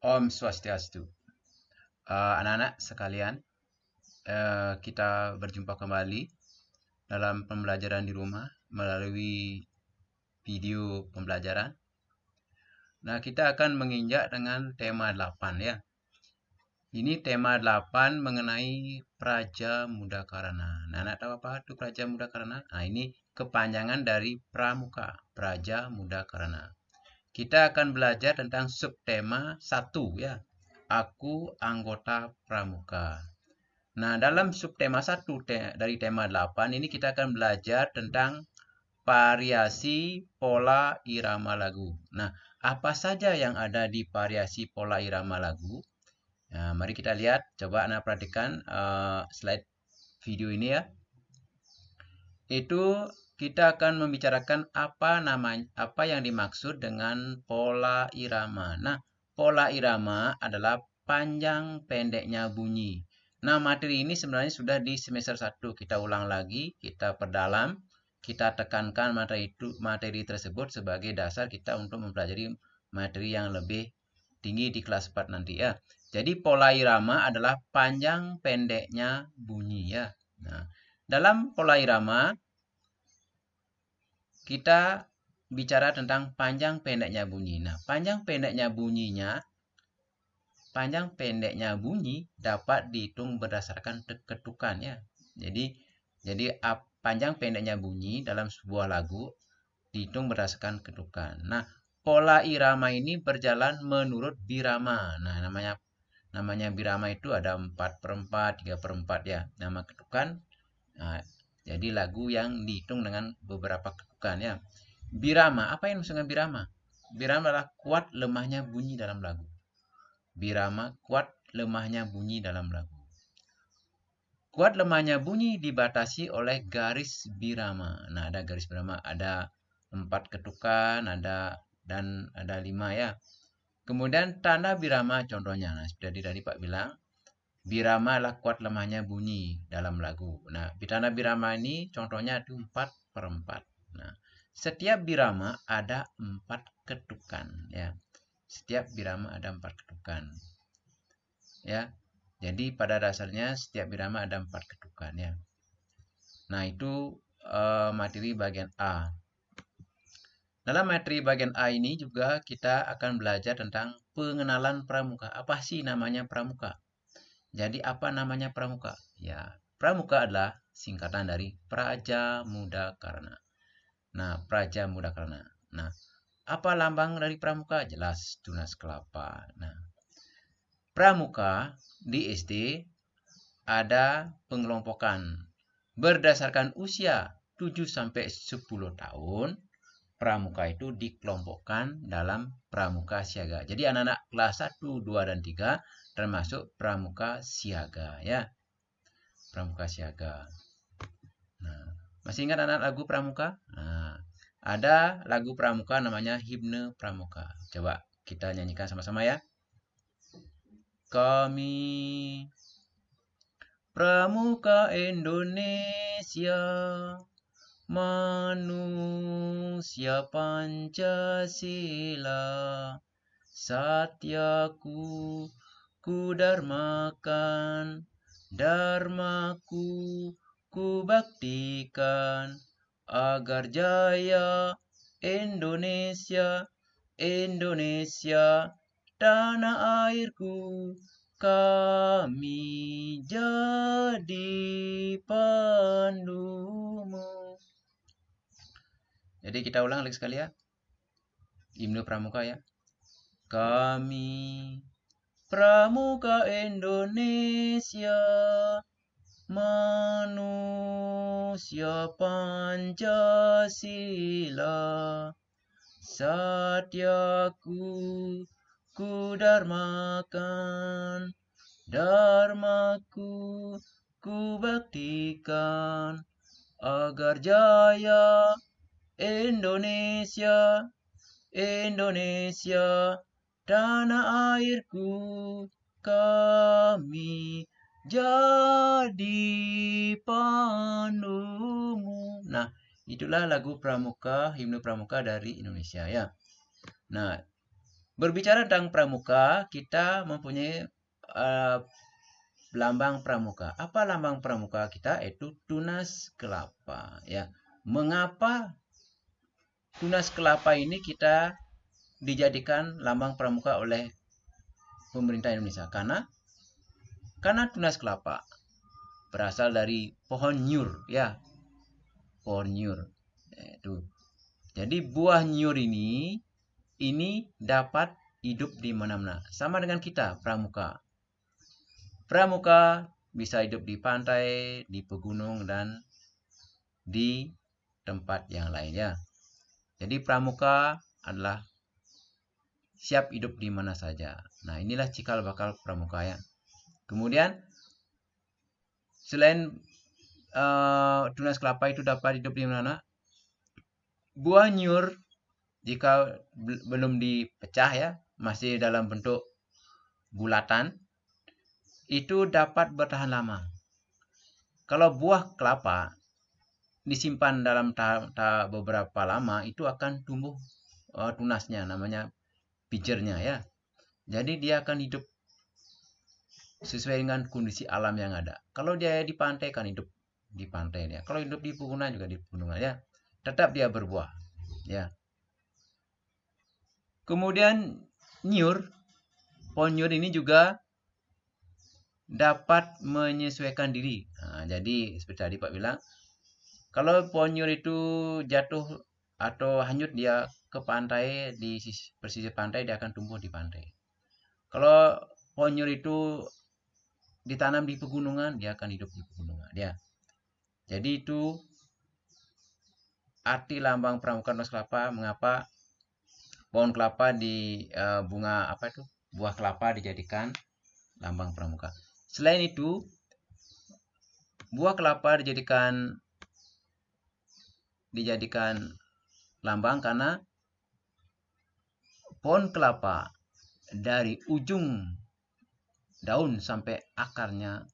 Om Swastiastu. Anak-anak sekalian, kita berjumpa kembali dalam pembelajaran di rumah melalui video pembelajaran. Nah, kita akan menginjak dengan tema 8 ya. Ini tema 8 mengenai Praja Mudakarana. Nah, anak tahu apa itu Praja Mudakarana? Nah, ini kepanjangan dari Pramuka, Praja Mudakarana. Kita akan belajar tentang subtema 1 ya. Aku anggota Pramuka. Nah, dalam subtema 1 dari tema 8 ini kita akan belajar tentang variasi pola irama lagu. Nah, apa saja yang ada di variasi pola irama lagu? Nah, mari kita lihat. Coba Anda perhatikan slide video ini ya. Itu kita akan membicarakan apa yang dimaksud dengan pola irama. Nah, pola irama adalah panjang pendeknya bunyi. Nah, materi ini sebenarnya sudah di semester 1. Kita ulang lagi, kita perdalam, kita tekankan materi tersebut sebagai dasar kita untuk mempelajari materi yang lebih tinggi di kelas 4 nanti ya. Jadi pola irama adalah panjang pendeknya bunyi ya. Nah, dalam pola irama kita bicara tentang panjang pendeknya bunyi. Nah, panjang pendeknya bunyi dapat dihitung berdasarkan ketukan ya. Jadi panjang pendeknya bunyi dalam sebuah lagu dihitung berdasarkan ketukan. Nah, pola irama ini berjalan menurut birama. Nah, namanya birama itu ada 4/4, 3/4 ya. Nama ketukan. Nah, jadi lagu yang dihitung dengan beberapa ketukan ya. Birama, apa yang maksudnya birama? Birama adalah kuat lemahnya bunyi dalam lagu. Birama, kuat lemahnya bunyi dalam lagu. Kuat lemahnya bunyi dibatasi oleh garis birama. Nah, ada garis birama, ada 4 ketukan, ada 5 ya. Kemudian tanda birama contohnya. Nah, seperti tadi Pak bilang, birama adalah kuat lemahnya bunyi dalam lagu. Nah, tanda birama ini contohnya itu 4/4. Nah, setiap birama ada 4 ketukan ya. Setiap birama ada 4 ketukan. Ya. Jadi pada dasarnya setiap birama ada 4 ketukan ya. Nah, itu materi bagian A. Dalam materi bagian A ini juga kita akan belajar tentang pengenalan pramuka. Apa sih namanya pramuka? Jadi apa namanya pramuka? Ya, pramuka adalah singkatan dari Praja Mudakarana. Nah, Praja Mudakarana. Nah, apa lambang dari pramuka? Jelas, tunas kelapa. Nah, pramuka di SD ada pengelompokan berdasarkan usia 7 sampai 10 tahun. Pramuka itu dikelompokkan dalam pramuka siaga. Jadi anak-anak kelas 1, 2, dan 3 termasuk pramuka siaga ya. Pramuka siaga. Nah, masih ingat anak lagu pramuka? Nah, ada lagu pramuka namanya Himne Pramuka. Coba kita nyanyikan sama-sama ya. Kami Pramuka Indonesia, manusia Pancasila, satyaku ku dharmakan, dharmaku ku baktikan, agar jaya Indonesia, Indonesia, tanah airku, kami jadi pandumu. Jadi kita ulang lagi sekali ya. Himne Pramuka ya. Kami Pramuka Indonesia, manusia Pancasila, satyaku ku dharmakan, dharmaku ku baktikan, agar jaya Indonesia, Indonesia, tanah airku, kami jadi pandumu. Nah, itulah lagu pramuka, himne pramuka dari Indonesia ya. Nah, Berbicara tentang pramuka, kita mempunyai lambang pramuka. Apa lambang pramuka kita? Itu tunas kelapa. Ya, mengapa tunas kelapa ini kita dijadikan lambang pramuka oleh pemerintah Indonesia? Karena tunas kelapa berasal dari pohon nyur, ya, pohon nyur. Itu. Jadi buah nyur ini dapat hidup di mana-mana. Sama dengan kita, pramuka. Pramuka bisa hidup di pantai, di pegunung, dan di tempat yang lainnya. Jadi pramuka adalah siap hidup di mana saja. Nah, inilah cikal bakal pramuka ya. Kemudian selain tunas kelapa itu dapat hidup di mana? Buah nyur jika belum dipecah ya, masih dalam bentuk bulatan, itu dapat bertahan lama. Kalau buah kelapa disimpan dalam beberapa lama, itu akan tumbuh tunasnya, namanya pijernya ya. Jadi dia akan hidup sesuai dengan kondisi alam yang ada. Kalau dia di pantai kan hidup di pantai ya. Kalau hidup di pegunungan juga di pegunungan ya. Tetap dia berbuah ya. Kemudian pohon nyur ini juga dapat menyesuaikan diri. Nah, jadi seperti tadi Pak bilang, kalau pohon nyur itu jatuh atau hanyut dia ke pantai, di pesisir pantai dia akan tumbuh di pantai. Kalau pohon nyur itu ditanam di pegunungan, dia akan hidup di pegunungan ya. Jadi itu arti lambang pramuka tunas kelapa, mengapa pohon kelapa di buah kelapa dijadikan lambang pramuka. Selain itu, buah kelapa dijadikan lambang karena pohon kelapa dari ujung daun sampai akarnya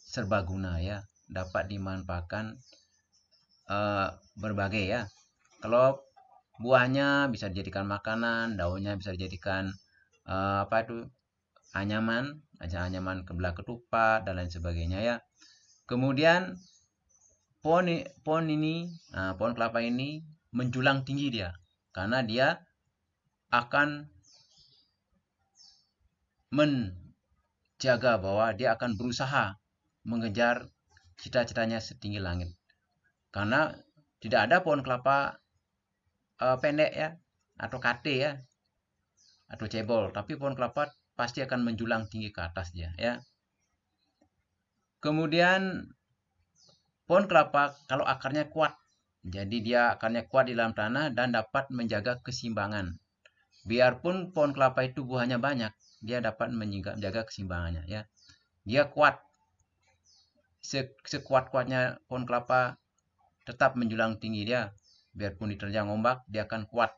serbaguna ya, dapat dimanfaatkan berbagai ya. Kalau buahnya bisa dijadikan makanan, daunnya bisa dijadikan anyaman kebelah ketupat dan lain sebagainya ya. Kemudian pohon kelapa ini menjulang tinggi dia, karena dia akan menjaga bahwa dia akan berusaha mengejar cita-citanya setinggi langit. Karena tidak ada pohon kelapa pendek ya, atau kate ya, atau cebol, tapi pohon kelapa pasti akan menjulang tinggi ke atas dia ya. Kemudian pohon kelapa kalau akarnya kuat, jadi dia akarnya kuat di dalam tanah dan dapat menjaga keseimbangan. Biarpun pohon kelapa itu buahnya banyak, dia dapat menjaga keseimbangannya ya. Dia kuat. Sekuat-kuatnya pohon kelapa tetap menjulang tinggi dia. Biarpun diterjang ombak, dia akan kuat.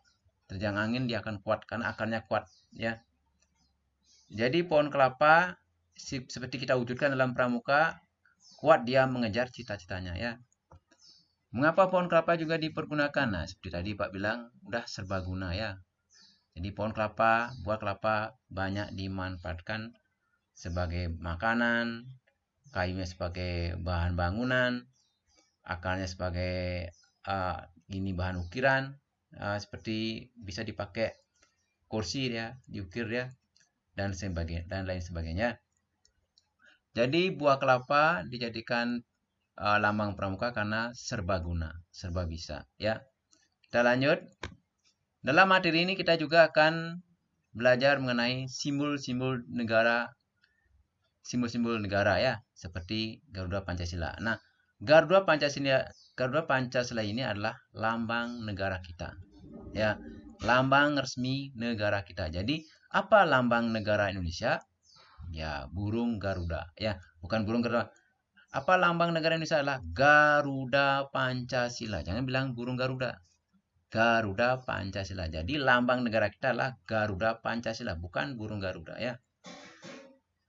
Terjang angin, dia akan kuat karena akarnya kuat ya. Jadi pohon kelapa seperti kita wujudkan dalam pramuka, kuat dia mengejar cita-citanya ya. Mengapa pohon kelapa juga dipergunakan? Nah, seperti tadi Pak bilang, udah serbaguna ya. Jadi pohon kelapa, buah kelapa banyak dimanfaatkan sebagai makanan, kayunya sebagai bahan bangunan, akarnya sebagai bahan ukiran, seperti bisa dipakai kursi ya, diukir ya, dan lain sebagainya. Jadi buah kelapa dijadikan lambang pramuka karena serbaguna, serba bisa ya. Kita lanjut. Dalam materi ini kita juga akan belajar mengenai simbol-simbol negara ya, seperti Garuda Pancasila. Nah, Garuda Pancasila ini adalah lambang negara kita. Ya, lambang resmi negara kita. Jadi, apa lambang negara Indonesia? Ya, burung Garuda. Ya, bukan burung Garuda. Apa lambang negara Indonesia adalah Garuda Pancasila. Jangan bilang burung Garuda. Garuda Pancasila. Jadi lambang negara kita adalah Garuda Pancasila, bukan burung Garuda ya.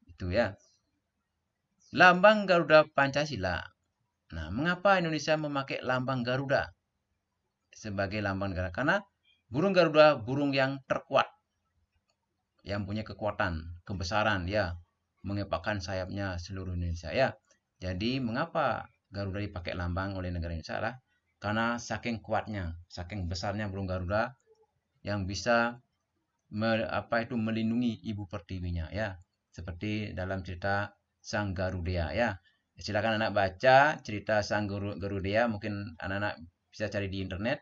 Itu ya. Lambang Garuda Pancasila. Nah, mengapa Indonesia memakai lambang Garuda sebagai lambang negara? Karena burung Garuda burung yang terkuat yang punya kekuatan, kebesaran ya, mengepakkan sayapnya seluruh Indonesia ya. Jadi mengapa Garuda dipakai lambang oleh negara Indonesia lah? Karena saking kuatnya, saking besarnya burung Garuda yang bisa melindungi ibu pertiwinya ya. Seperti dalam cerita Sang Garuda ya. Silakan anak baca cerita Sang Garuda, mungkin anak-anak bisa cari di internet.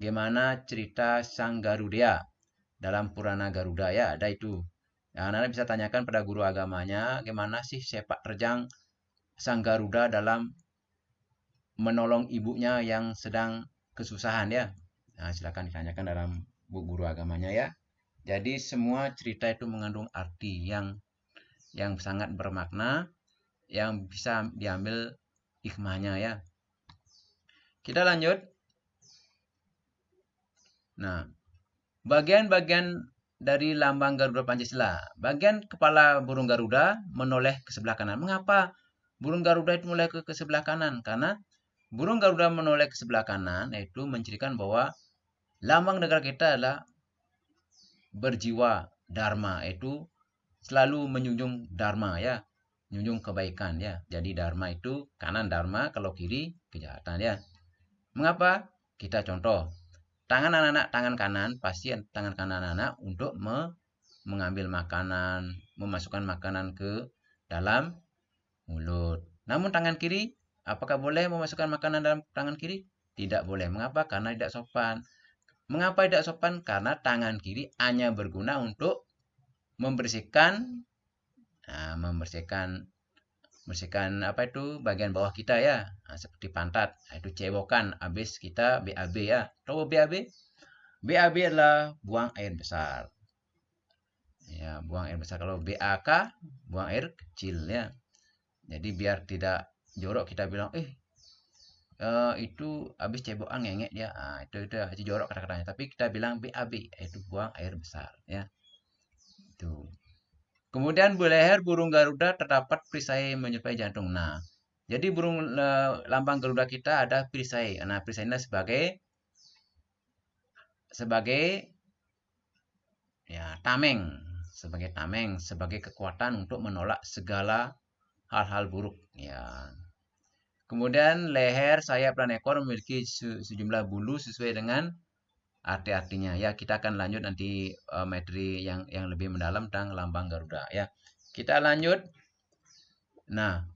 Gimana cerita Sang Garuda dalam Purana Garuda ya, ada itu. Nah, anak-anak bisa tanyakan pada guru agamanya, gimana sih sepak terjang Sang Garuda dalam menolong ibunya yang sedang kesusahan ya. Nah, silakan ditanyakan dalam guru agamanya ya. Jadi semua cerita itu mengandung arti yang sangat bermakna, yang bisa diambil hikmahnya ya. Kita lanjut. Nah, bagian-bagian dari lambang Garuda Pancasila. Bagian kepala burung Garuda menoleh ke sebelah kanan. Mengapa burung Garuda itu menoleh ke sebelah kanan? Karena burung Garuda menoleh ke sebelah kanan itu mencirikan bahwa lambang negara kita adalah berjiwa dharma, itu selalu menjunjung dharma ya, menjunjung kebaikan ya. Jadi dharma itu kanan dharma, kalau kiri kejahatan ya. Mengapa? Kita contoh. Tangan anak-anak, tangan kanan pasti tangan kanan anak untuk mengambil makanan, memasukkan makanan ke dalam mulut. Namun tangan kiri, apakah boleh memasukkan makanan dalam tangan kiri? Tidak boleh. Mengapa? Karena tidak sopan. Mengapa tidak sopan? Karena tangan kiri hanya berguna untuk membersihkan bagian bawah kita ya, seperti pantat. Itu cebokan habis kita BAB ya. Tahu BAB? BAB adalah buang air besar ya, buang air besar. Kalau BAK buang air kecil ya. Jadi biar tidak jorok kita bilang itu habis cebokan ngengek ya. Itu jorok kata-katanya. Tapi kita bilang BAB, itu buang air besar ya. Itu. Kemudian di leher burung Garuda terdapat perisai menyerupai jantung. Nah, jadi lambang Garuda kita ada perisai. Nah, perisai ini sebagai ya tameng, sebagai kekuatan untuk menolak segala hal-hal buruk ya. Kemudian leher, sayap, dan ekor memiliki sejumlah bulu sesuai dengan arti-artinya ya. Kita akan lanjut nanti materi yang lebih mendalam tentang lambang Garuda ya. Kita lanjut. Nah,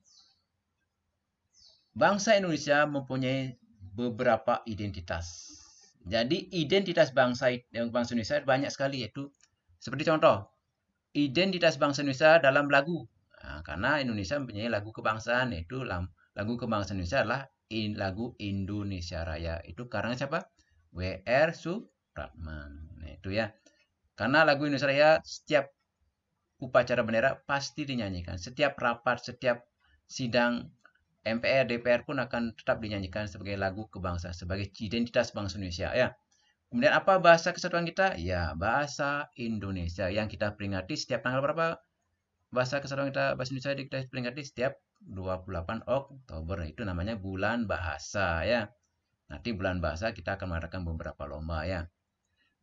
bangsa Indonesia mempunyai beberapa identitas. Jadi identitas bangsa Indonesia banyak sekali, yaitu seperti contoh identitas bangsa Indonesia dalam lagu. Nah, karena Indonesia mempunyai lagu kebangsaan, yaitu lagu kebangsaan Indonesia adalah lagu Indonesia Raya. Itu karena siapa? W.R. Supratman. Nah, itu ya. Karena lagu Indonesia Raya setiap upacara bendera pasti dinyanyikan. Setiap rapat, setiap sidang MPR, DPR pun akan tetap dinyanyikan sebagai lagu kebangsaan, sebagai identitas bangsa Indonesia ya. Kemudian apa bahasa kesatuan kita? Ya, bahasa Indonesia yang kita peringati setiap tanggal berapa? Bahasa kesatuan kita, bahasa Indonesia kita peringati setiap 28 Oktober. Itu namanya bulan bahasa ya. Nanti bulan bahasa kita akan mengadakan beberapa lomba ya.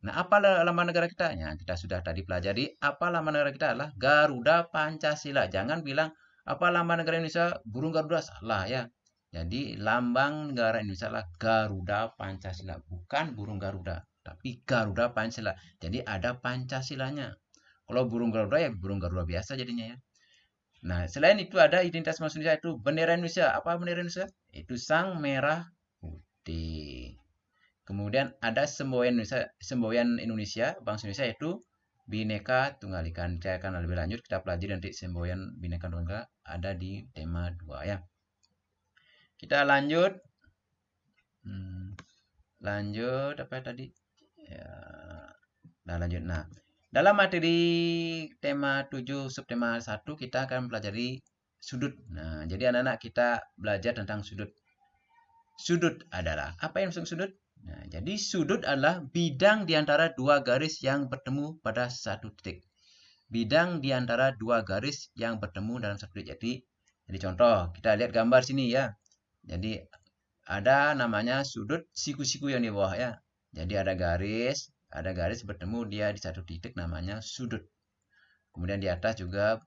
Nah, apa lambang negara kita? Ya, kita sudah tadi pelajari. Apa lambang negara kita adalah Garuda Pancasila. Jangan bilang apa lambang negara Indonesia burung Garuda, salah ya. Jadi lambang negara Indonesia adalah Garuda Pancasila, bukan burung Garuda, tapi Garuda Pancasila. Jadi ada Pancasilanya. Kalau burung Garuda ya burung Garuda biasa jadinya ya. Nah, selain itu ada identitas bangsa Indonesia, itu bendera Indonesia. Apa bendera Indonesia? Itu sang merah putih. Kemudian ada semboyan Indonesia, bangsa Indonesia, yaitu Bhinneka Tunggal Ika. Saya akan lebih lanjut kita pelajari nanti semboyan Bhinneka Tunggal Ika ada di tema 2 ya. Kita lanjut. Lanjut apa tadi? Ya. Nah, lanjut. Nah, dalam materi tema 7 subtema 1 kita akan pelajari sudut. Nah, jadi anak-anak kita belajar tentang sudut. Sudut adalah apa yang maksud sudut? Nah, jadi sudut adalah bidang di antara dua garis yang bertemu pada satu titik. Bidang di antara dua garis yang bertemu dalam satu titik. Jadi contoh, kita lihat gambar sini ya. Jadi ada namanya sudut siku-siku yang di bawah ya. Jadi ada garis bertemu dia di satu titik, namanya sudut. Kemudian di atas juga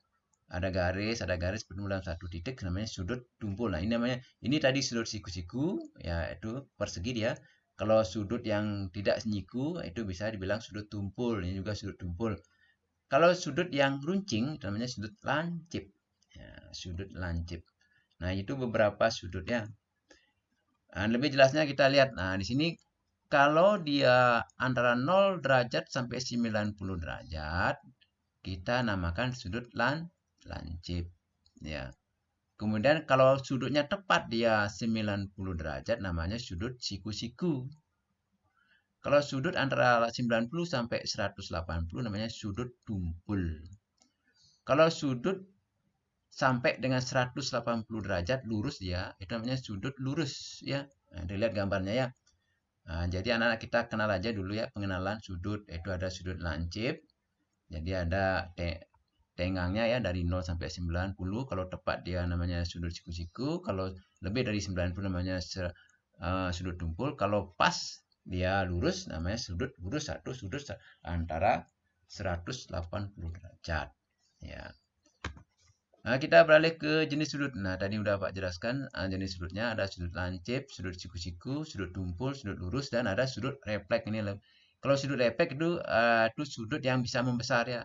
ada garis bertemu dalam satu titik, namanya sudut tumpul. Nah, ini tadi sudut siku-siku, ya itu persegi dia. Kalau sudut yang tidak siku itu bisa dibilang sudut tumpul, ini juga sudut tumpul. Kalau sudut yang runcing namanya sudut lancip. Ya, sudut lancip. Nah, itu beberapa sudutnya. Nah, lebih jelasnya kita lihat. Nah, di sini kalau dia antara 0 derajat sampai 90 derajat, kita namakan sudut lancip. Ya. Kemudian kalau sudutnya tepat dia 90 derajat, namanya sudut siku-siku. Kalau sudut antara 90 sampai 180 namanya sudut tumpul. Kalau sudut sampai dengan 180 derajat lurus dia, itu namanya sudut lurus ya. Nah, dilihat gambarnya ya. Nah, jadi anak-anak kita kenal aja dulu ya pengenalan sudut. Itu ada sudut lancip. Jadi ada tenggangnya ya dari 0 sampai 90. Kalau tepat dia namanya sudut siku-siku. Kalau lebih dari 90 namanya sudut tumpul. Kalau pas dia lurus namanya sudut lurus, satu sudut antara 180 derajat. Ya. Nah, kita beralih ke jenis sudut. Nah, tadi udah Pak jelaskan jenis sudutnya ada sudut lancip, sudut siku-siku, sudut tumpul, sudut lurus, dan ada sudut refleks. Ini kalau sudut refleks itu sudut yang bisa membesar ya,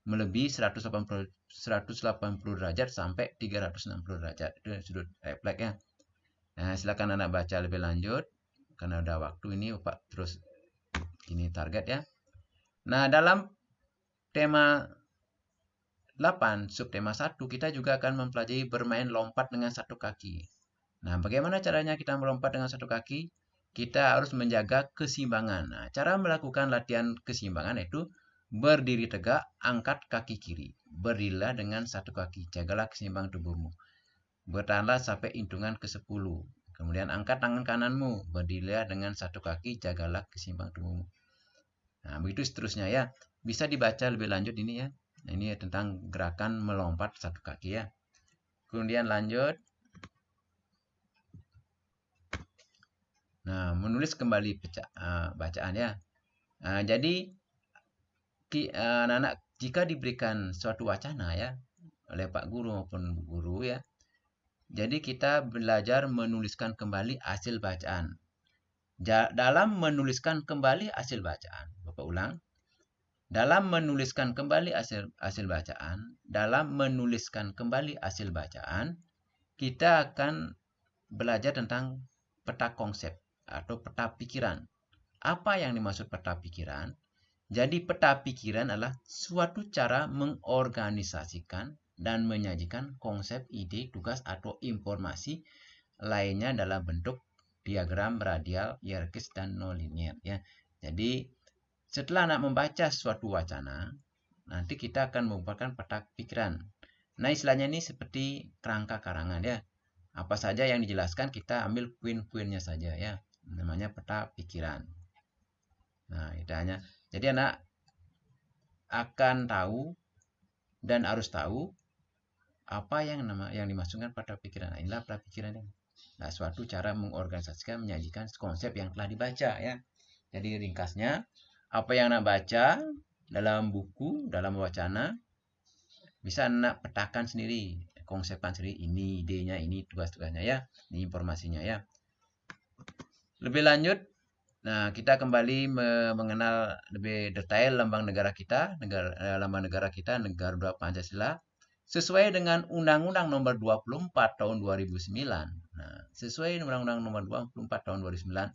melebihi 180 derajat sampai 360 derajat. Itu sudut refleks ya. Nah, silakan anak baca lebih lanjut karena udah waktu ini Pak terus ini target ya. Nah, dalam tema 8, subtema 1, kita juga akan mempelajari bermain lompat dengan satu kaki. Nah, bagaimana caranya kita melompat dengan satu kaki? Kita harus menjaga keseimbangan. Nah, cara melakukan latihan keseimbangan itu berdiri tegak, angkat kaki kiri. Berdirilah dengan satu kaki, jagalah keseimbangan tubuhmu. Bertahanlah sampai hitungan ke-10. Kemudian angkat tangan kananmu, berdirilah dengan satu kaki, jagalah keseimbangan tubuhmu. Nah, begitu seterusnya ya. Bisa dibaca lebih lanjut ini ya. Nah, ini tentang gerakan melompat satu kaki ya. Kemudian lanjut. Nah, menulis kembali bacaan ya. Nah, jadi anak-anak jika diberikan suatu wacana ya oleh Pak Guru maupun Bu Guru ya. Jadi kita belajar menuliskan kembali hasil bacaan. Dalam menuliskan kembali hasil bacaan, Bapak ulang. Dalam menuliskan kembali hasil bacaan, kita akan belajar tentang peta konsep atau peta pikiran. Apa yang dimaksud peta pikiran? Jadi peta pikiran adalah suatu cara mengorganisasikan dan menyajikan konsep, ide, tugas, atau informasi lainnya dalam bentuk diagram radial, hierarkis, dan nonlinear. Ya. Jadi setelah anak membaca suatu wacana, nanti kita akan mengumpulkan peta pikiran. Nah, istilahnya ini seperti kerangka karangan ya. Apa saja yang dijelaskan kita ambil poin-poinnya saja ya. Namanya peta pikiran. Nah, itu hanya. Jadi anak akan tahu dan harus tahu apa yang dimaksudkan peta pikiran. Nah, inilah peta pikiran. Nah, suatu cara mengorganisasikan, menyajikan konsep yang telah dibaca ya. Jadi ringkasnya, apa yang anak baca dalam buku, dalam wacana, bisa anak petakan sendiri, konsepkan sendiri, ini idenya, ini tugas-tugasnya ya, ini informasinya ya. Lebih lanjut, nah kita kembali mengenal lebih detail lambang negara kita, Garuda Pancasila, sesuai dengan Undang-Undang Nomor 24 Tahun 2009. Nah, sesuai Undang-Undang Nomor 24 Tahun 2009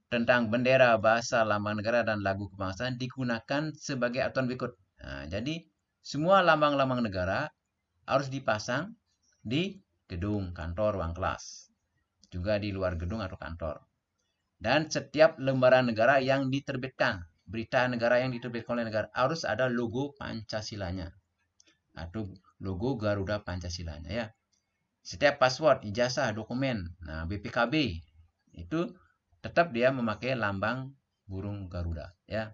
tentang bendera, bahasa, lambang negara, dan lagu kebangsaan digunakan sebagai aturan berikut. Nah, jadi semua lambang-lambang negara harus dipasang di gedung, kantor, ruang kelas. Juga di luar gedung atau kantor. Dan setiap lembaran negara yang diterbitkan, berita negara yang diterbitkan oleh negara, harus ada logo Pancasilanya. Atau logo Garuda Pancasilanya ya. Setiap password, ijazah, dokumen, nah BPKB, itu tetap dia memakai lambang burung Garuda ya.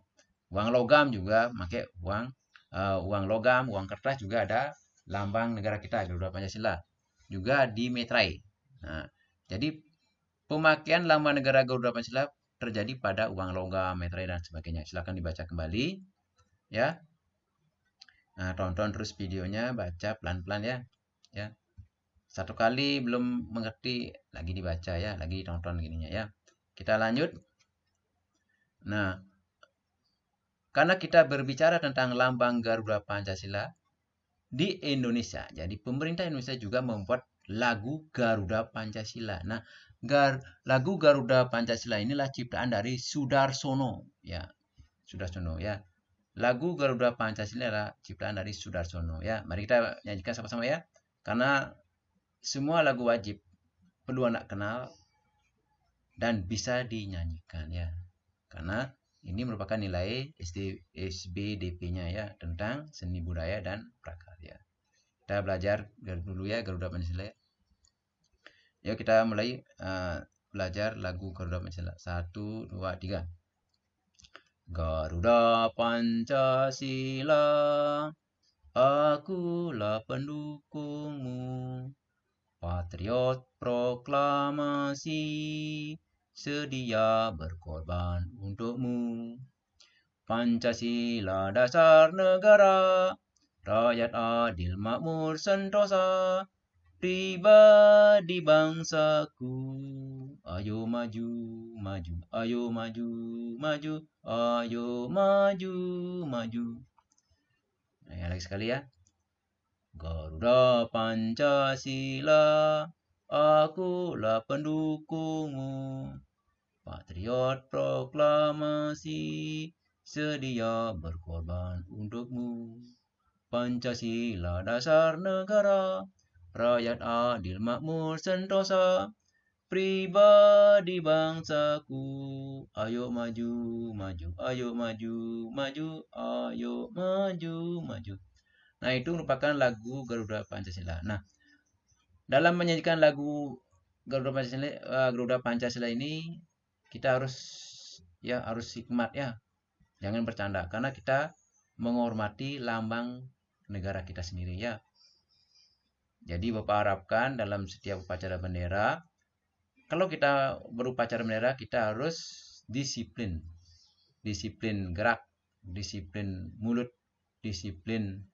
Uang logam juga pakai uang logam, uang kertas juga ada lambang negara kita Garuda Pancasila. Juga di meterai. Nah, jadi pemakaian lambang negara Garuda Pancasila terjadi pada uang logam, meterai, dan sebagainya. Silakan dibaca kembali ya. Nah, tonton terus videonya, baca pelan-pelan ya. Ya. Satu kali belum mengerti, lagi dibaca ya, lagi tonton gininya ya. Kita lanjut. Nah, karena kita berbicara tentang lambang Garuda Pancasila di Indonesia. Jadi pemerintah Indonesia juga membuat lagu Garuda Pancasila. Nah, lagu Garuda Pancasila inilah ciptaan dari Sudarsono ya. Sudarsono ya. Lagu Garuda Pancasila adalah ciptaan dari Sudarsono ya. Mari kita nyanyikan sama-sama ya. Karena semua lagu wajib perlu anak kenal dan bisa dinyanyikan ya. Karena ini merupakan nilai SBDP-nya ya tentang seni budaya dan prakarya. Kita belajar dulu ya Garuda Pancasila. Yuk kita mulai belajar lagu Garuda Pancasila. 1, 2, 3. Garuda Pancasila, akulah pendukungmu, patriot proklamasi, sedia berkorban untukmu. Pancasila dasar negara, rakyat adil makmur sentosa, pribadi bangsaku. Ayo maju, maju, ayo maju, maju, ayo maju, maju. Nah, yang lagi sekali ya. Garuda Pancasila, akulah pendukungmu, patriot proklamasi, sedia berkorban untukmu. Pancasila dasar negara, rakyat adil makmur sentosa, pribadi bangsaku. Ayo maju, maju, ayo maju, maju, ayo maju, maju. Nah, itu merupakan lagu Garuda Pancasila. Nah, dalam menyanyikan lagu Garuda Pancasila ini kita harus hikmat ya. Jangan bercanda karena kita menghormati lambang negara kita sendiri ya. Jadi Bapak harapkan dalam setiap upacara bendera, kalau kita berupacara bendera kita harus disiplin. Disiplin gerak, disiplin mulut, disiplin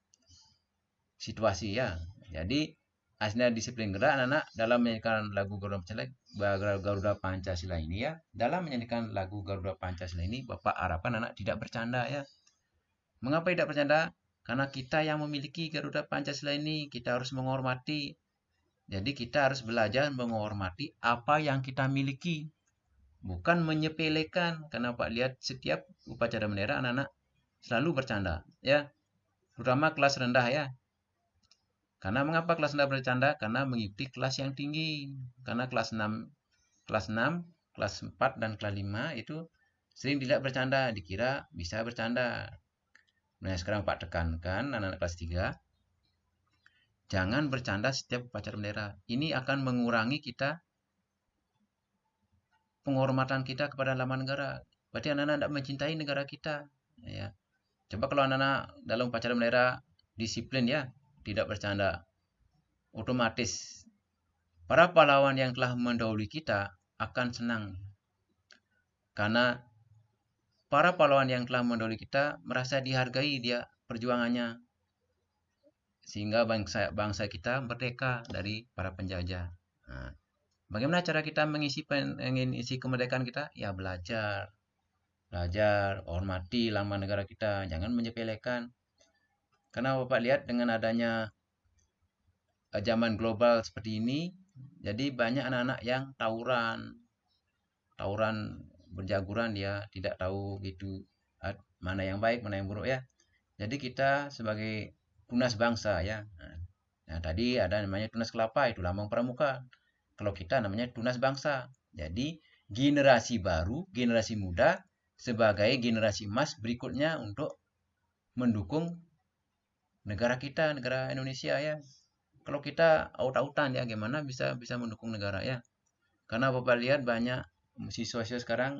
situasi ya. Jadi aslinya disiplin gerak anak-anak dalam menyanyikan lagu Garuda Pancasila ini ya. Dalam menyanyikan lagu Garuda Pancasila ini Bapak harapkan anak tidak bercanda ya. Mengapa tidak bercanda? Karena kita yang memiliki Garuda Pancasila ini kita harus menghormati. Jadi kita harus belajar menghormati apa yang kita miliki. Bukan menyepelekan. Karena Pak lihat setiap upacara bendera anak-anak selalu bercanda ya. Terutama kelas rendah ya. Karena mengapa kelas rendah bercanda? Karena mengikuti kelas yang tinggi. Karena kelas 6, kelas 4 dan kelas 5 itu sering tidak bercanda, dikira bisa bercanda. Nah, sekarang Pak tekankan anak-anak kelas 3, jangan bercanda setiap upacara bendera. Ini akan mengurangi penghormatan kita kepada lambang negara. Berarti anak-anak tidak mencintai negara kita. Ya. Coba kalau anak-anak dalam upacara bendera disiplin ya, tidak bercanda, otomatis para pahlawan yang telah mendahului kita akan senang. Karena para pahlawan yang telah mendahului kita merasa dihargai dia perjuangannya. Sehingga bangsa kita merdeka dari para penjajah. Nah, bagaimana cara kita mengisi kemerdekaan kita? Ya belajar, hormati lambang negara kita, jangan menyepelekan. Karena Bapak lihat dengan adanya zaman global seperti ini, jadi banyak anak-anak yang tawuran berjaguran, dia tidak tahu gitu mana yang baik, mana yang buruk ya. Jadi kita sebagai tunas bangsa ya. Nah, tadi ada namanya tunas kelapa, itu lambang pramuka. Kalau kita namanya tunas bangsa. Jadi generasi baru, generasi muda sebagai generasi emas berikutnya untuk mendukung negara kita, negara Indonesia ya. Kalau kita aut-autan ya, gimana bisa mendukung negara ya? Karena Bapak lihat banyak siswa-siswa sekarang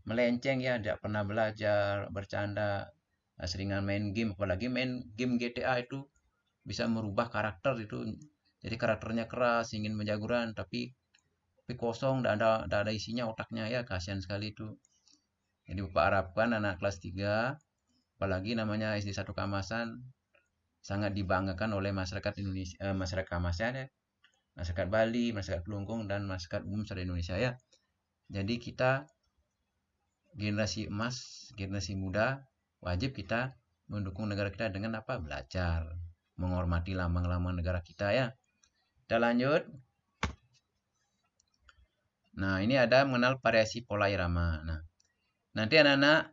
melenceng ya, tidak pernah belajar, bercanda, seringan main game, apalagi main game GTA itu bisa merubah karakter itu. Jadi karakternya keras, ingin menjagoran, tapi kosong, tidak ada isinya otaknya ya, kasihan sekali itu. Jadi Bapak harapkan anak kelas 3, apalagi namanya SD 1 Kamasan, sangat dibanggakan oleh masyarakat Indonesia, masyarakat Kamasan ya, masyarakat Bali, masyarakat Kelungkung, dan masyarakat umum seluruh Indonesia ya. Jadi kita generasi emas, generasi muda, wajib kita mendukung negara kita dengan apa? Belajar, menghormati lambang-lambang negara kita ya. Kita lanjut. Nah, ini ada mengenal variasi pola irama. Nah, nanti anak-anak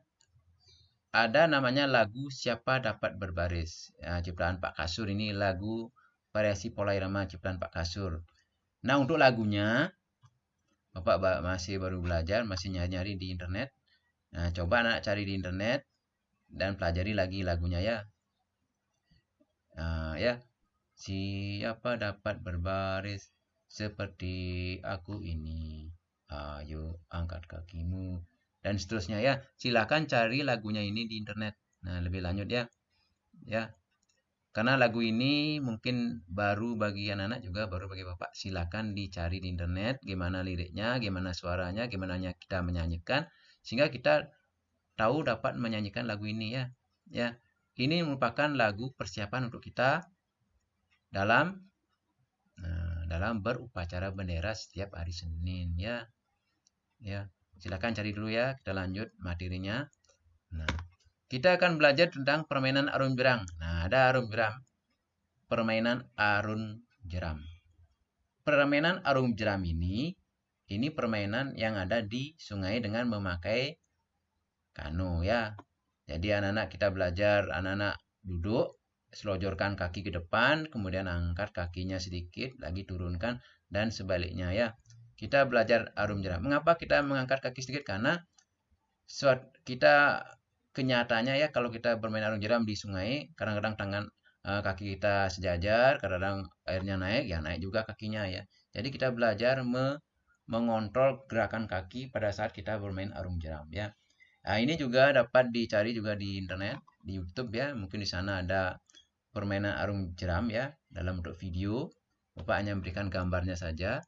ada namanya lagu Siapa Dapat Berbaris. Ya, ciptaan Pak Kasur, ini lagu variasi pola irama ciptaan Pak Kasur. Nah, untuk lagunya, Bapak masih baru belajar, masih nyari-nyari di internet. Nah, coba anak cari di internet dan pelajari lagi lagunya ya. Nah, ya. Siapa dapat berbaris seperti aku ini? Ayo angkat kakimu. Dan seterusnya ya. Silakan cari lagunya ini di internet. Nah, lebih lanjut ya. Ya. Karena lagu ini mungkin baru bagi anak-anak juga baru bagi Bapak. Silakan dicari di internet gimana liriknya, gimana suaranya, gimana kita menyanyikan sehingga kita tahu dapat menyanyikan lagu ini ya. Ya. Ini merupakan lagu persiapan untuk kita dalam berupacara bendera setiap hari Senin ya. Ya, silakan cari dulu ya. Kita lanjut materinya. Nah, kita akan belajar tentang permainan arung jeram. Nah, ada arung jeram. Permainan arung jeram. Permainan arung jeram ini permainan yang ada di sungai dengan memakai kano ya. Jadi anak-anak kita belajar, anak-anak duduk, selojorkan kaki ke depan, kemudian angkat kakinya sedikit, lagi turunkan, dan sebaliknya ya. Kita belajar arung jeram. Mengapa kita mengangkat kaki sedikit? Karena kita kenyataannya ya, kalau kita bermain arung jeram di sungai, kadang-kadang kaki kita sejajar, kadang-kadang airnya naik, ya naik juga kakinya ya. Jadi kita belajar mengontrol gerakan kaki pada saat kita bermain arung jeram ya. Nah, ini juga dapat dicari juga di internet, di YouTube ya. Mungkin di sana ada permainan arung jeram ya dalam bentuk video. Bapak hanya memberikan gambarnya saja.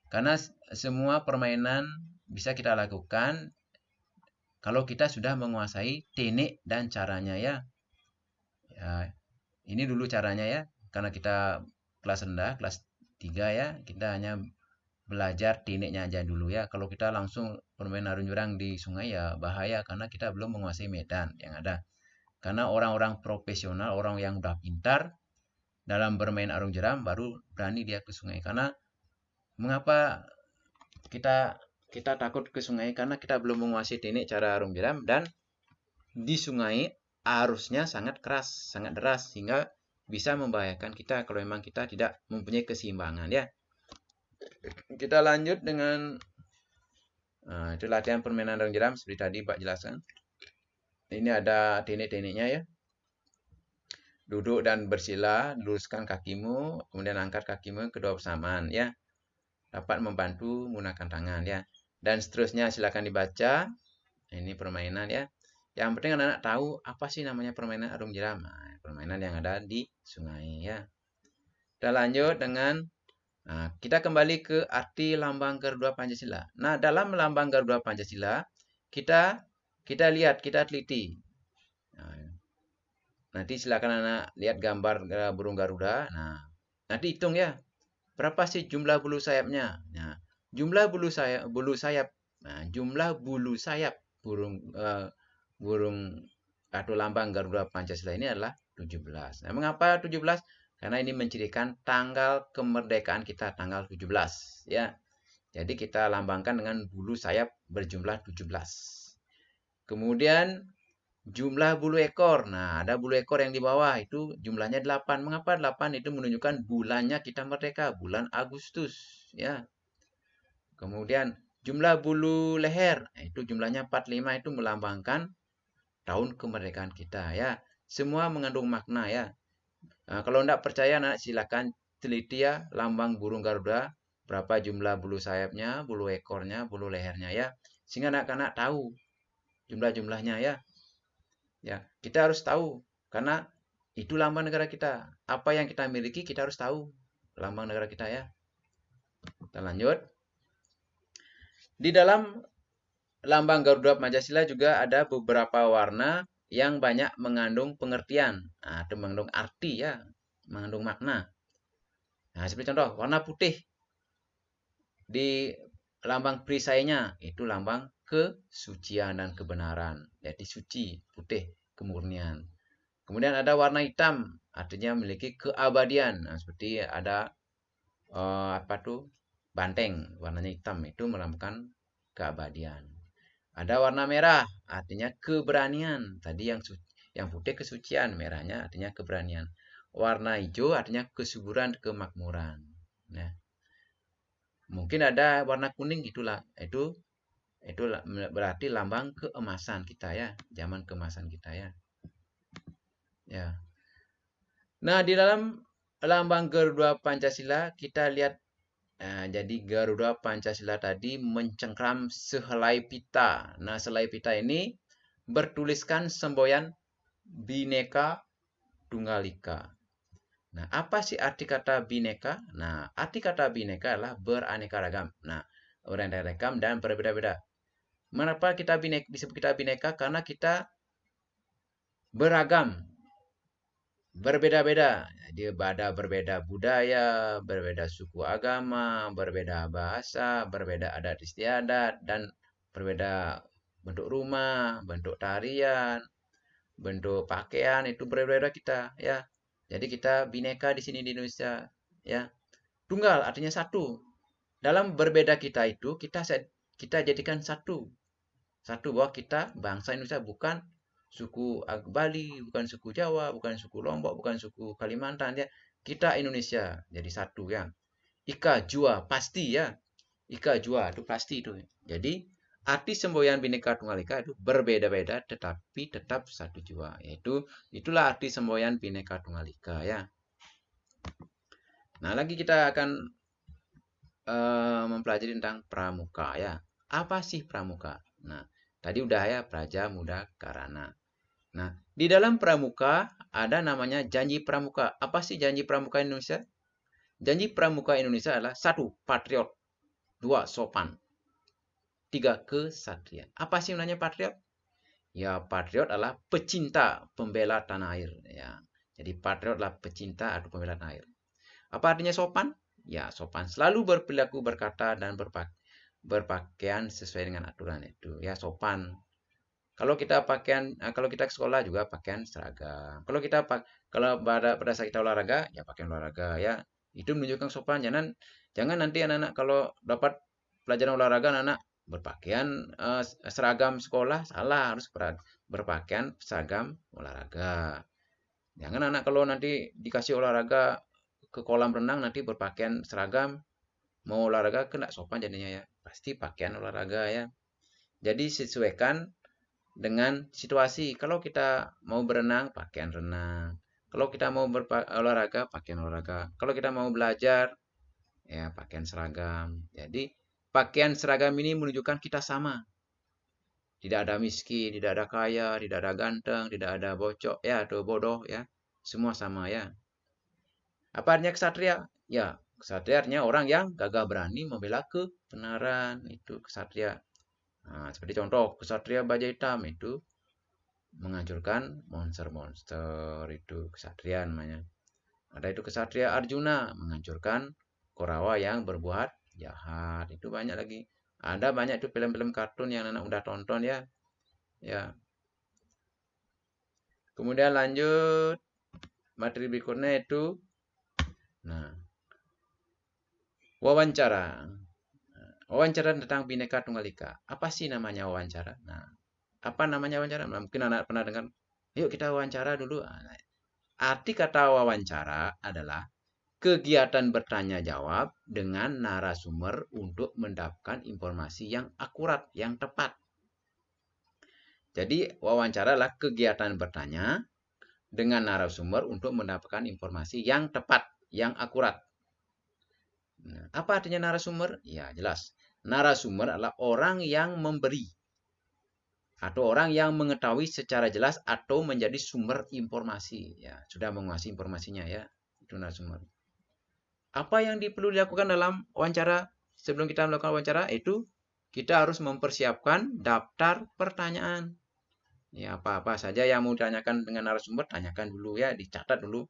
Karena semua permainan bisa kita lakukan kalau kita sudah menguasai teknik dan caranya ya. Ya, ini dulu caranya ya. Karena kita kelas rendah, kelas 3 ya, kita hanya belajar tekniknya aja dulu ya. Kalau kita langsung bermain arung jeram di sungai ya bahaya karena kita belum menguasai medan yang ada. Karena orang-orang profesional, orang yang udah pintar dalam bermain arung jeram baru berani dia ke sungai. Karena mengapa kita takut ke sungai? Karena kita belum menguasai teknik cara arung jeram dan di sungai arusnya sangat keras, sangat deras sehingga bisa membahayakan kita kalau memang kita tidak mempunyai keseimbangan ya. Kita lanjut dengan itu latihan permainan arung jeram seperti tadi Pak jelaskan. Ini ada teknik-tekniknya ya. Duduk dan bersila, luruskan kakimu, kemudian angkat kakimu kedua bersamaan ya. Dapat membantu menggunakan tangan ya. Dan seterusnya silakan dibaca. Ini permainan ya. Yang penting anak-anak tahu apa sih namanya permainan arung jeram. Nah, permainan yang ada di sungai ya. Kita lanjut dengan kita kembali ke arti lambang Garuda Pancasila. Nah, dalam lambang Garuda Pancasila, kita lihat, kita teliti. Nah, nanti silakan anak lihat gambar burung Garuda. Nah, nanti hitung ya, berapa sih jumlah bulu sayapnya. Nah, jumlah bulu sayap. Nah, jumlah bulu sayap burung atau lambang Garuda Pancasila ini adalah 17. Nah, mengapa 17? Karena ini mencirikan tanggal kemerdekaan kita, tanggal 17. Ya. Jadi kita lambangkan dengan bulu sayap berjumlah 17. Kemudian jumlah bulu ekor. Nah, ada bulu ekor yang di bawah. Itu jumlahnya 8. Mengapa 8? Itu menunjukkan bulannya kita merdeka. Bulan Agustus. Ya. Kemudian jumlah bulu leher. Nah, itu jumlahnya 45. Itu melambangkan tahun kemerdekaan kita. Ya. Semua mengandung makna ya. Nah, kalau tidak percaya, silakan teliti ya lambang burung Garuda, berapa jumlah bulu sayapnya, bulu ekornya, bulu lehernya ya, sehingga anak-anak tahu jumlah-jumlahnya ya. Ya, kita harus tahu karena itu lambang negara kita. Apa yang kita miliki kita harus tahu lambang negara kita ya. Kita lanjut. Di dalam lambang Garuda Pancasila juga ada beberapa warna yang banyak mengandung pengertian atau mengandung arti ya, mengandung makna. Nah, seperti contoh warna putih di lambang perisainya itu lambang kesucian dan kebenaran. Jadi suci, putih, kemurnian. Kemudian ada warna hitam, artinya memiliki keabadian. Nah, seperti ada apa tuh banteng, warnanya hitam itu melambangkan keabadian. Ada warna merah, artinya keberanian. Tadi yang putih kesucian, merahnya artinya keberanian. Warna hijau artinya kesuburan, kemakmuran. Nah, mungkin ada warna kuning itulah itu berarti lambang keemasan kita ya, zaman keemasan kita ya. Ya. Nah, di dalam lambang Garuda Pancasila kita lihat jadi Garuda Pancasila tadi mencengkram sehelai pita. Nah, sehelai pita ini bertuliskan semboyan Bhinneka Tunggal Ika. Nah, apa sih arti kata bineka? Nah, arti kata bineka adalah beraneka ragam. Nah, beraneka ragam dan berbeda-beda. Mengapa kita bineka? Karena kita beragam, berbeda-beda. Jadi berbeda budaya, berbeda suku agama, berbeda bahasa, berbeda adat istiadat, dan berbeda bentuk rumah, bentuk tarian, bentuk pakaian itu berbeda kita ya. Jadi kita bineka di sini di Indonesia ya. Tunggal artinya satu. Dalam berbeda kita itu kita jadikan satu. Satu bahwa kita bangsa Indonesia bukan suku Bali, bukan suku Jawa, bukan suku Lombok, bukan suku Kalimantan ya. Kita Indonesia jadi satu ya. Ika jua pasti ya. Ika jua itu pasti itu. Jadi arti semboyan Bhinneka Tunggal Ika itu berbeda-beda tetapi tetap satu jua. Itulah arti semboyan Bhinneka Tunggal Ika ya. Nah, lagi kita akan mempelajari tentang pramuka ya. Apa sih pramuka? Nah, tadi udah ya praja, muda, karana. Nah, di dalam pramuka ada namanya janji pramuka. Apa sih janji pramuka Indonesia? Janji pramuka Indonesia adalah 1. Patriot, 2. Sopan, 3. Kesatria. Apa sih sebenarnya patriot? Ya, patriot adalah pecinta, pembela tanah air. Ya, jadi patriot adalah pecinta atau pembela tanah air. Apa artinya sopan? Ya, sopan selalu berperilaku, berkata, dan berpakaian sesuai dengan aturan itu. Ya, sopan. Kalau kita ke sekolah juga pakaian seragam. Kalau pada saat kita olahraga, ya pakaian olahraga ya. Itu menunjukkan sopan. Jangan nanti anak-anak kalau dapat pelajaran olahraga anak berpakaian seragam sekolah, salah, harus berpakaian seragam olahraga. Jangan anak kalau nanti dikasih olahraga ke kolam renang nanti berpakaian seragam mau olahraga kena sopan jadinya ya. Pasti pakaian olahraga ya. Jadi sesuaikan dengan situasi. Kalau kita mau berenang, pakaian renang. Kalau kita mau olahraga, pakaian olahraga. Kalau kita mau belajar, ya pakaian seragam. Jadi pakaian seragam ini menunjukkan kita sama. Tidak ada miskin, tidak ada kaya, tidak ada ganteng, tidak ada bocok ya atau bodoh ya. Semua sama ya. Apa artinya kesatria? Ya, kesatria artinya orang yang gagah berani membela kebenaran. Itu kesatria. Nah, seperti contoh, kesatria baja hitam itu menghancurkan monster-monster, itu kesatria namanya. Ada itu kesatria Arjuna menghancurkan Korawa yang berbuat jahat. Itu banyak lagi. Ada banyak itu film-film kartun yang anak udah tonton ya. Ya. Kemudian lanjut materi berikutnya itu wawancara. Wawancara tentang Bhinneka Tunggal Ika. Apa sih namanya wawancara? Nah, apa namanya wawancara? Mungkin anak pernah dengar. Yuk kita wawancara dulu. Arti kata wawancara adalah kegiatan bertanya jawab dengan narasumber untuk mendapatkan informasi yang akurat, yang tepat. Jadi wawancara adalah kegiatan bertanya dengan narasumber untuk mendapatkan informasi yang tepat, yang akurat. Nah, apa artinya narasumber? Ya, jelas. Narasumber adalah orang yang memberi atau orang yang mengetahui secara jelas atau menjadi sumber informasi. Ya, sudah menguasai informasinya ya. Itu narasumber. Apa yang perlu dilakukan dalam wawancara? Sebelum kita melakukan wawancara, itu kita harus mempersiapkan daftar pertanyaan. Ya, apa-apa saja yang mau ditanyakan dengan narasumber, tanyakan dulu ya, dicatat dulu.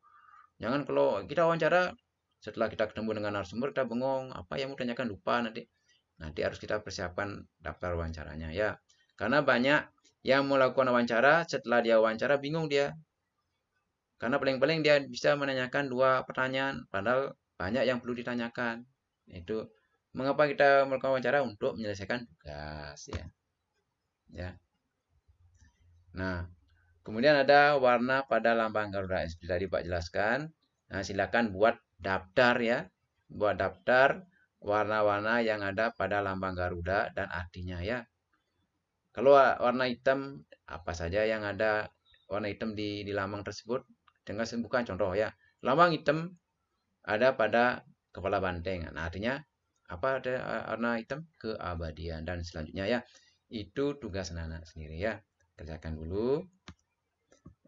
Jangan kalau kita wawancara, setelah kita ketemu dengan narasumber, kita bengong, apa yang mau tanyakan lupa nanti. Nanti harus kita persiapkan daftar wawancaranya ya. Karena banyak yang melakukan wawancara, setelah dia wawancara bingung dia. Karena paling-paling dia bisa menanyakan 2 pertanyaan, padahal banyak yang perlu ditanyakan. Itu mengapa kita melakukan wawancara untuk menyelesaikan tugas ya. Ya. Nah, kemudian ada warna pada lambang Garuda. Seperti tadi Pak jelaskan. Nah, silakan buat daftar ya. Buat daftar warna-warna yang ada pada lambang Garuda dan artinya ya. Kalau warna hitam, apa saja yang ada warna hitam di lambang tersebut? Dengan bukan contoh ya. Lambang hitam ada pada kepala banteng. Nah, artinya apa ada warna hitam? Keabadian. Dan selanjutnya ya, itu tugas anak-anak sendiri ya. Kerjakan dulu.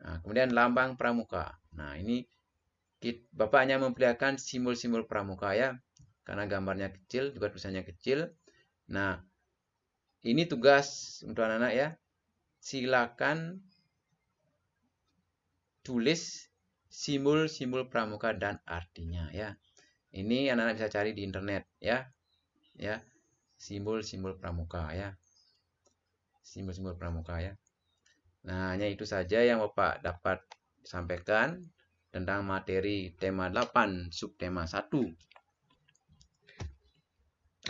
Nah, kemudian lambang pramuka. Nah, ini Bapak hanya memperlihatkan simbol-simbol pramuka ya. Karena gambarnya kecil, juga tulisannya kecil. Nah, ini tugas untuk anak-anak ya. Silakan tulis simbol-simbol pramuka dan artinya ya. Ini anak-anak bisa cari di internet ya. Ya, simbol-simbol pramuka ya. Simbol-simbol pramuka ya. Nah, hanya itu saja yang Bapak dapat sampaikan tentang materi tema 8 subtema 1.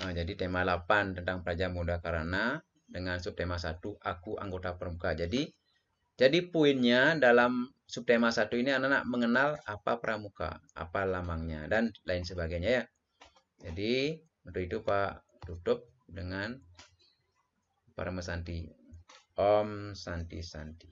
Nah, jadi tema 8 tentang Praja Muda Karana dengan subtema 1 aku anggota pramuka. Jadi poinnya dalam subtema 1 ini anak-anak mengenal apa pramuka, apa lambangnya dan lain sebagainya ya. Jadi untuk itu Pak tutup dengan Parama Santi. Om Santi Santi.